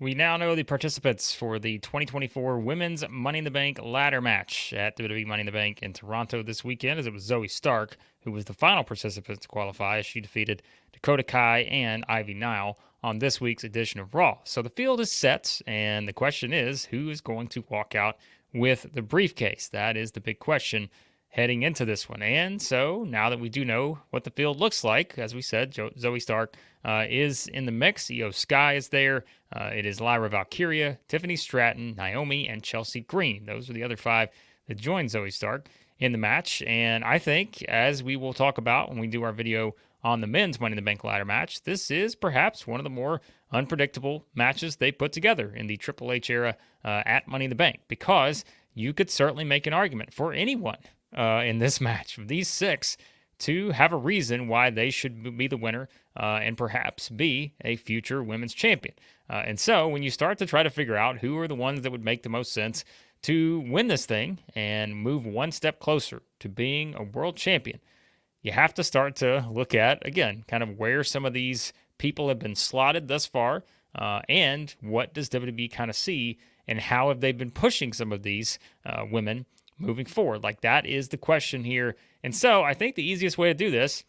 We now know the participants for the 2024 Women's Money in the Bank ladder match at WWE Money in the Bank in Toronto this weekend, as it was Zoey Stark who was the final participant to qualify, as she defeated Dakota Kai and Ivy Nile on this week's edition of Raw. So the field is set, and the question is, who is going to walk out with the briefcase? That is the big question heading into this one. And so now that we do know what the field looks like, as we said, Zoey Stark is in the mix. IYO Sky is there. It is Lyra Valkyria, Tiffany Stratton, Naomi, and Chelsea Green. Those are the other five that joined Zoey Stark in the match. And I think, as we will talk about when we do our video on the men's Money in the Bank ladder match, this is perhaps one of the more unpredictable matches they put together in the Triple H era at Money in the Bank, because you could certainly make an argument for anyone in this match, of these six, to have a reason why they should be the winner and perhaps be a future women's champion. And so when you start to try to figure out who are the ones that would make the most sense to win this thing and move one step closer to being a world champion, you have to start to look at, again, kind of where some of these people have been slotted thus far, and what does WWE kind of see, and how have they been pushing some of these women moving forward? Like, that is the question here. And so I think the easiest way to do this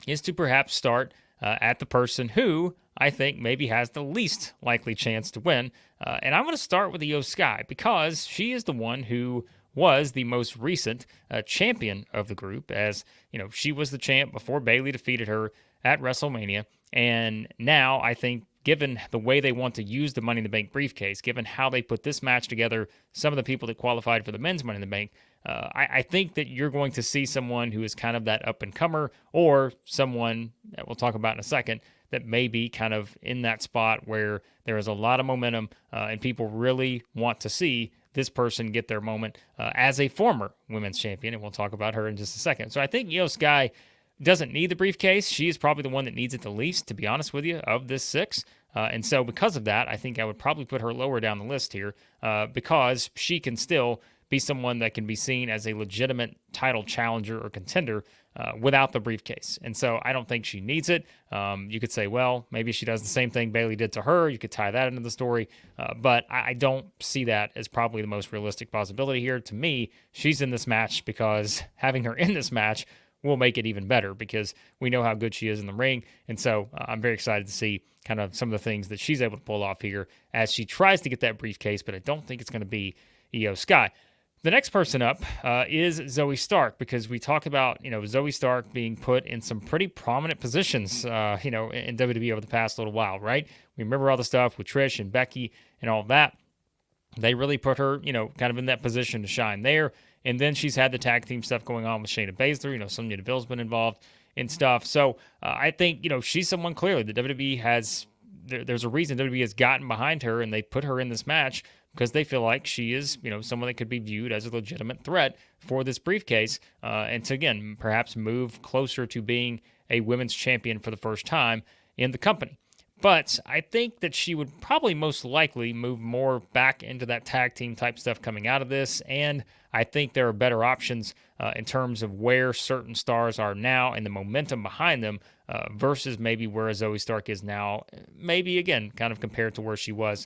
is to perhaps start at the person who I think maybe has the least likely chance to win. And I'm going to start with IYO Sky, because she is the one who was the most recent champion of the group. As you know, she was the champ before Bayley defeated her at WrestleMania. And now I think, given the way they want to use the Money in the Bank briefcase, given how they put this match together, some of the people that qualified for the men's Money in the Bank, I think that you're going to see someone who is kind of that up-and-comer, or someone that we'll talk about in a second that may be kind of in that spot where there is a lot of momentum and people really want to see this person get their moment as a former women's champion, and we'll talk about her in just a second. So I think IYO Sky doesn't need the briefcase. She is probably the one that needs it the least, to be honest with you, of this six. And so because of that, I think I would probably put her lower down the list here, because she can still be someone that can be seen as a legitimate title challenger or contender without the briefcase. And so I don't think she needs it. You could say, well, maybe she does the same thing Bayley did to her. You could tie that into the story. But I don't see that as probably the most realistic possibility here. To me, she's in this match because having her in this match will make it even better, because we know how good she is in the ring. And so I'm very excited to see kind of some of the things that she's able to pull off here as she tries to get that briefcase, but I don't think it's going to be IYO Sky. The next person up is Zoey Stark, because we talk about, Zoey Stark being put in some pretty prominent positions, in WWE over the past little while, right? We remember all the stuff with Trish and Becky and all that. They really put her, kind of in that position to shine there. And then she's had the tag team stuff going on with Shayna Baszler. Sonya Deville's been involved in stuff. So I think, she's someone clearly that WWE has, there's a reason WWE has gotten behind her and they put her in this match, because they feel like she is, someone that could be viewed as a legitimate threat for this briefcase, and to, again, perhaps move closer to being a women's champion for the first time in the company. But I think that she would probably most likely move more back into that tag team type stuff coming out of this. And I think there are better options in terms of where certain stars are now and the momentum behind them versus maybe where Zoey Stark is now. Maybe, again, kind of compared to where she was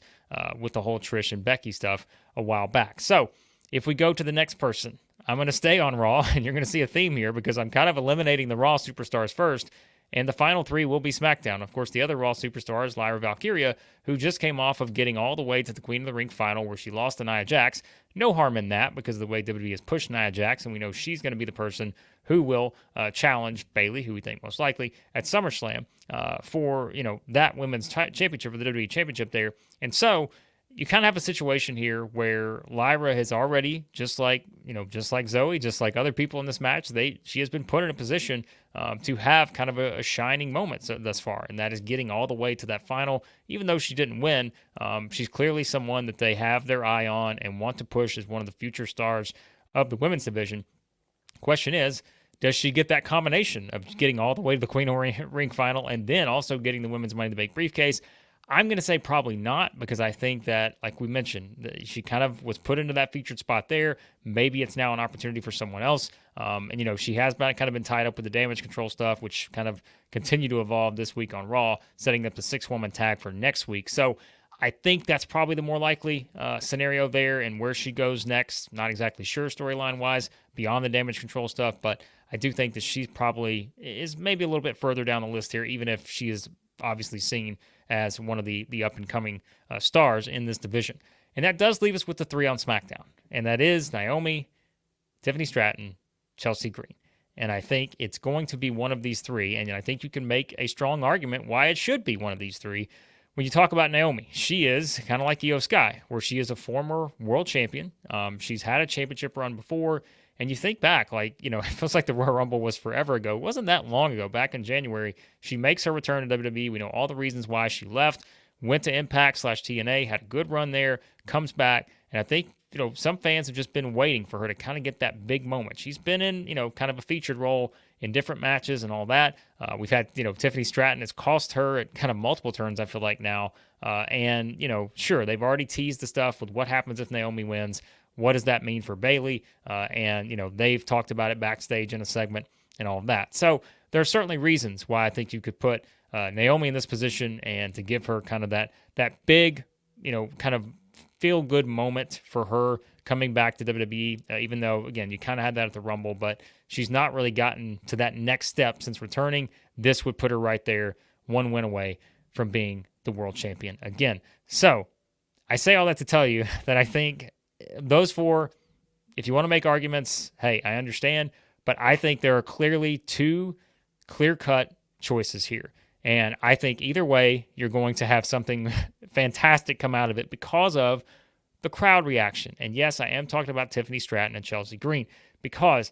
with the whole Trish and Becky stuff a while back. So if we go to the next person, I'm going to stay on Raw, and you're going to see a theme here because I'm kind of eliminating the Raw superstars first. And the final three will be SmackDown. Of course, the other Raw superstar is Lyra Valkyria, who just came off of getting all the way to the Queen of the Ring final where she lost to Nia Jax. No harm in that, because of the way WWE has pushed Nia Jax, and we know she's going to be the person who will challenge Bayley, who we think most likely, at SummerSlam for, that women's championship, for the WWE championship there. And so you kind of have a situation here where Lyra has already, just like Zoey, just like other people in this match, she has been put in a position to have kind of a shining moment thus far, and that is getting all the way to that final. Even though she didn't win, she's clearly someone that they have their eye on and want to push as one of the future stars of the women's division. Question is, does she get that combination of getting all the way to the Queen of the Ring final and then also getting the women's Money in the Bank briefcase? I'm going to say probably not, because I think that, like we mentioned, she kind of was put into that featured spot there. Maybe it's now an opportunity for someone else. And she has kind of been tied up with the damage control stuff, which kind of continue to evolve this week on Raw, setting up the 6-woman tag for next week. So I think that's probably the more likely scenario there, and where she goes next, not exactly sure storyline-wise, beyond the damage control stuff, but I do think that she probably is maybe a little bit further down the list here, even if she is obviously seen as one of the up-and-coming stars in this division. And that does leave us with the three on SmackDown, and that is Naomi, Tiffany Stratton, Chelsea Green. And I think it's going to be one of these three, and I think you can make a strong argument why it should be one of these three. When you talk about Naomi, she is kind of like IYO Sky, where she is a former world champion. She's had a championship run before, and you think back, like, it feels like the Royal Rumble was forever ago. It wasn't that long ago, back in January. She makes her return to WWE. We know all the reasons why she left, went to Impact/TNA, had a good run there, comes back, and I think some fans have just been waiting for her to kind of get that big moment. She's been in, kind of a featured role in different matches and all that. We've had, Tiffany Stratton. It's cost her at kind of multiple turns, I feel like now. And, sure, they've already teased the stuff with what happens if Naomi wins. What does that mean for Bayley? And, they've talked about it backstage in a segment and all of that. So there are certainly reasons why I think you could put Naomi in this position and to give her kind of that big, kind of feel-good moment for her coming back to WWE, even though, again, you kind of had that at the Rumble, but she's not really gotten to that next step since returning. This would put her right there, one win away from being the world champion again. So I say all that to tell you that I think those four, if you want to make arguments, hey, I understand, but I think there are clearly two clear-cut choices here. And I think either way, you're going to have something fantastic come out of it because of the crowd reaction. And yes, I am talking about Tiffany Stratton and Chelsea Green because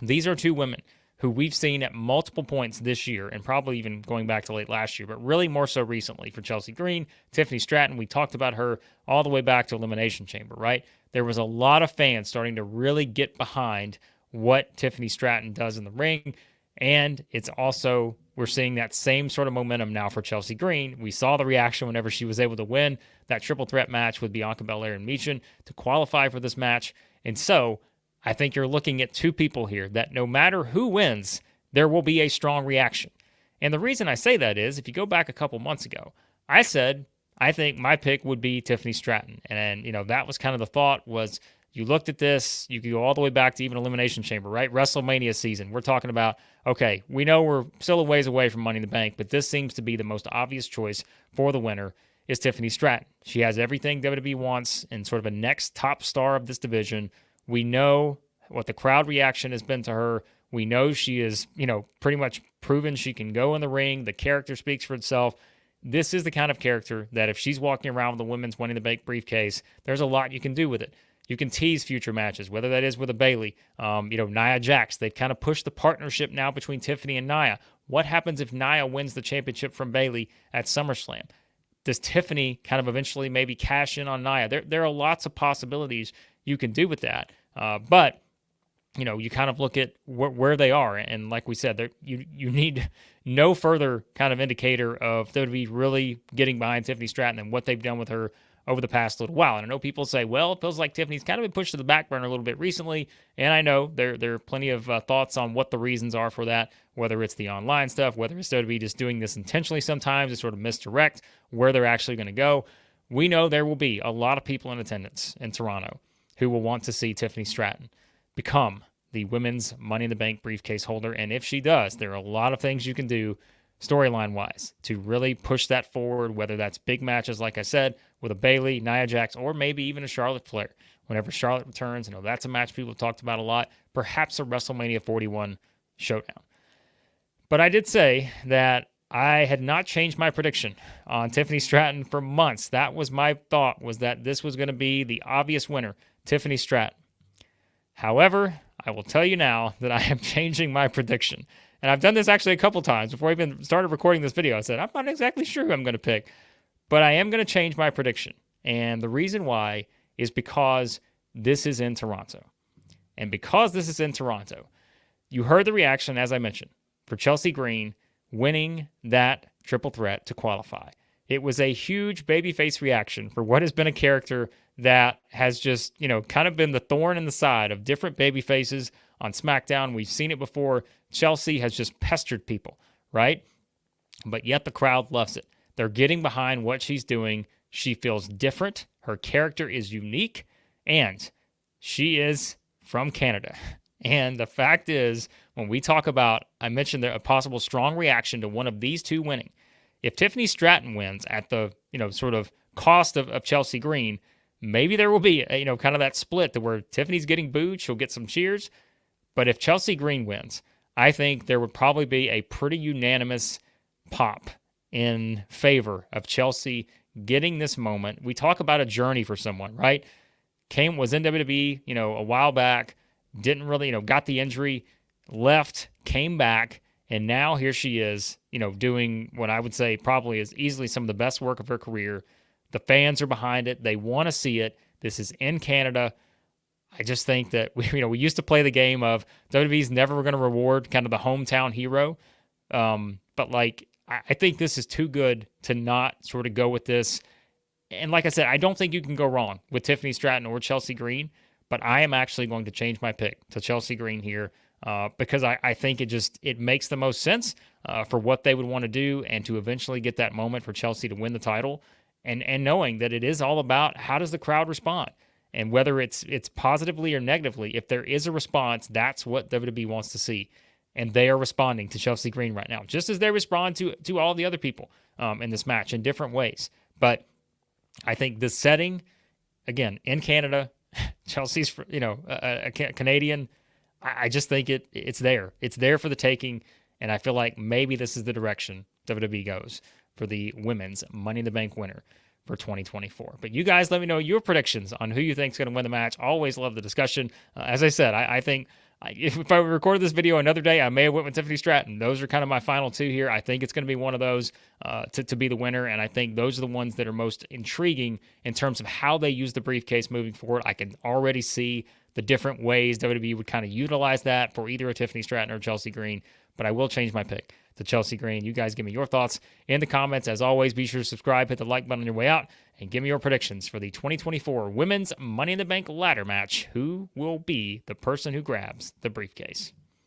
these are two women who we've seen at multiple points this year and probably even going back to late last year, but really more so recently for Chelsea Green. Tiffany Stratton, we talked about her all the way back to Elimination Chamber, right? There was a lot of fans starting to really get behind what Tiffany Stratton does in the ring. And it's also, we're seeing that same sort of momentum now for Chelsea Green. We saw the reaction whenever she was able to win that triple threat match with Bianca Belair and Michin to qualify for this match. And so I think you're looking at two people here that no matter who wins, there will be a strong reaction. And the reason I say that is, if you go back a couple months ago, I said, I think my pick would be Tiffany Stratton. And, that was kind of the thought was, you looked at this, you could go all the way back to even Elimination Chamber, right? WrestleMania season. We're talking about, okay, we know we're still a ways away from Money in the Bank, but this seems to be the most obvious choice for the winner is Tiffany Stratton. She has everything WWE wants and sort of a next top star of this division. We know what the crowd reaction has been to her. We know she is, pretty much proven she can go in the ring. The character speaks for itself. This is the kind of character that if she's walking around with the women's Money in the Bank briefcase, there's a lot you can do with it. You can tease future matches, whether that is with a Bayley, Nia Jax. They've kind of pushed the partnership now between Tiffany and Nia. What happens if Nia wins the championship from Bayley at SummerSlam? Does Tiffany kind of eventually maybe cash in on Nia? There are lots of possibilities you can do with that. But you kind of look at where they are. And like we said, you need no further kind of indicator of WWE really getting behind Tiffany Stratton than what they've done with her over the past little while. And I know people say, well, it feels like Tiffany's kind of been pushed to the back burner a little bit recently. And I know there are plenty of thoughts on what the reasons are for that, whether it's the online stuff, whether it's WWE just doing this intentionally sometimes to sort of misdirect where they're actually going to go. We know there will be a lot of people in attendance in Toronto who will want to see Tiffany Stratton become the women's Money in the Bank briefcase holder. And if she does, there are a lot of things you can do storyline-wise to really push that forward, whether that's big matches, like I said, with a Bayley, Nia Jax, or maybe even a Charlotte Flair. Whenever Charlotte returns, that's a match people have talked about a lot, perhaps a WrestleMania 41 showdown. But I did say that I had not changed my prediction on Tiffany Stratton for months. That was my thought, was that this was going to be the obvious winner, Tiffany Stratton. However, I will tell you now that I am changing my prediction. And I've done this actually a couple times before I even started recording this video. I said, I'm not exactly sure who I'm going to pick, but I am going to change my prediction. And the reason why is because this is in Toronto. And because this is in Toronto, you heard the reaction, as I mentioned, for Chelsea Green winning that triple threat to qualify. It was a huge babyface reaction for what has been a character that has just, kind of been the thorn in the side of different babyfaces on SmackDown. We've seen it before. Chelsea has just pestered people, right? But yet the crowd loves it. They're getting behind what she's doing. She feels different. Her character is unique, and she is from Canada. And the fact is, when we talk about, I mentioned a possible strong reaction to one of these two winning. If Tiffany Stratton wins at the, sort of cost of Chelsea Green, maybe there will be, kind of that split to where Tiffany's getting booed, she'll get some cheers. But if Chelsea Green wins, I think there would probably be a pretty unanimous pop in favor of Chelsea getting this moment. We talk about a journey for someone, right? Was in WWE, a while back, didn't really, got the injury, left, came back, and now here she is, doing what I would say probably is easily some of the best work of her career. The fans are behind it. They want to see it. This is in Canada. I just think that we used to play the game of WWE's never going to reward kind of the hometown hero. But I think this is too good to not sort of go with this. And like I said, I don't think you can go wrong with Tiffany Stratton or Chelsea Green, but I am actually going to change my pick to Chelsea Green here because I think it makes the most sense for what they would want to do and to eventually get that moment for Chelsea to win the title. And knowing that it is all about how does the crowd respond, and whether it's positively or negatively, if there is a response, that's what WWE wants to see. And they are responding to Chelsea Green right now, just as they respond to all the other people in this match in different ways. But I think the setting, again, in Canada, Chelsea's, a Canadian, I just think it's there. It's there for the taking, and I feel like maybe this is the direction WWE goes for the women's Money in the Bank winner for 2024. But you guys let me know your predictions on who you think is going to win the match. Always love the discussion. As I said, I think if I recorded this video another day, I may have went with Tiffany Stratton. Those are kind of my final two here. I think it's going to be one of those to be the winner, and I think those are the ones that are most intriguing in terms of how they use the briefcase moving forward. I can already see the different ways WWE would kind of utilize that for either a Tiffany Stratton or Chelsea Green, but I will change my pick to Chelsea Green. You guys give me your thoughts in the comments. As always, be sure to subscribe, hit the like button on your way out, and give me your predictions for the 2024 Women's Money in the Bank ladder match. Who will be the person who grabs the briefcase?